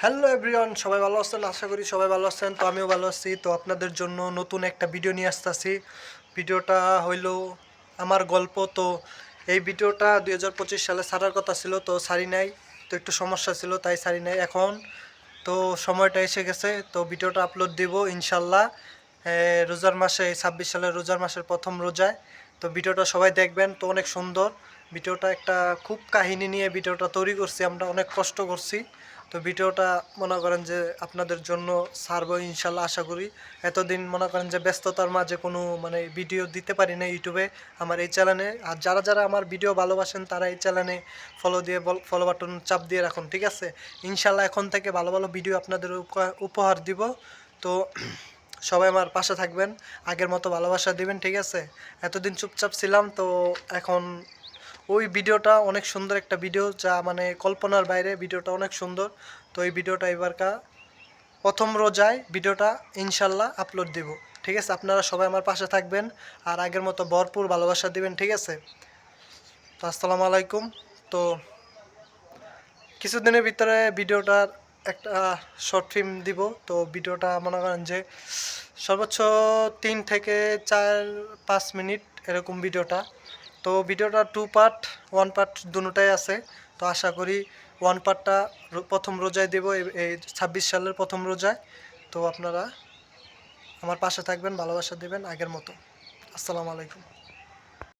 Hello everyone, সবাই ভালো আছেন? আশা করি সবাই ভালো আছেন। তো আমিও ভালো আছি। তো আপনাদের জন্য নতুন একটা ভিডিও নিয়ে আসতেছি। ভিডিওটা হইল আমার গল্প। তো এই ভিডিওটা 2025 সালে ছাড়ার কথা ছিল, তো ছাড়ি নাই। তো একটু সমস্যা ছিল, তাই ছাড়ি নাই। এখন তো সময়টা এসে গেছে, তো ভিডিওটা আপলোড দিব ইনশাল্লাহ রোজার মাসে, 26 সালের রোজার মাসের প্রথম রোজায়। তো ভিডিওটা সবাই দেখবেন। তো অনেক সুন্দর ভিডিওটা, একটা খুব কাহিনী নিয়ে ভিডিওটা তৈরি করছি, আমরা অনেক কষ্ট করছি। তো ভিডিওটা মনে করেন যে আপনাদের জন্য ছাড়বো ইনশাল্লাহ, আশা করি। এতদিন মনে করেন যে ব্যস্ততার মাঝে কোনো ভিডিও দিতে পারি না ইউটিউবে, আমার এই চ্যানেলে। আর যারা যারা আমার ভিডিও ভালোবাসেন তারা এই চ্যানেলে ফলো দিয়ে ফলো বাটন চাপ দিয়ে রাখুন, ঠিক আছে? ইনশাল্লাহ এখন থেকে ভালো ভালো ভিডিও আপনাদের উপহার দিব। তো সবাই আমার পাশে থাকবেন, আগের মতো ভালোবাসা দিবেন, ঠিক আছে? এতদিন চুপচাপ ছিলাম, তো এখন ওই ভিডিওটা অনেক সুন্দর একটা ভিডিও, যা কল্পনার বাইরে। ভিডিওটা অনেক সুন্দর। তো এই ভিডিওটা এবারকা প্রথম রোজায় ভিডিওটা ইনশাল্লাহ আপলোড দিব, ঠিক আছে? আপনারা সবাই আমার পাশে থাকবেন আর আগের মতো ভরপুর ভালোবাসা দিবেন, ঠিক আছে? তো আসসালামু আলাইকুম। তো কিছুদিনের ভিতরে ভিডিওটার একটা শর্ট ফিল্ম দিব। তো ভিডিওটা মনে করেন যে সর্বোচ্চ 3 থেকে 4-5 মিনিট এরকম ভিডিওটা। তো ভিডিওটা 2 পার্ট, 1 পার্ট দুটোটাই আছে। তো আশা করি 1 পার্টটা প্রথম রোজায় দেব, এই 26 সালের প্রথম রোজায়। তো আপনারা আমার পাশে থাকবেন, ভালোবাসা দেবেন আগের মতো। আসসালামু আলাইকুম।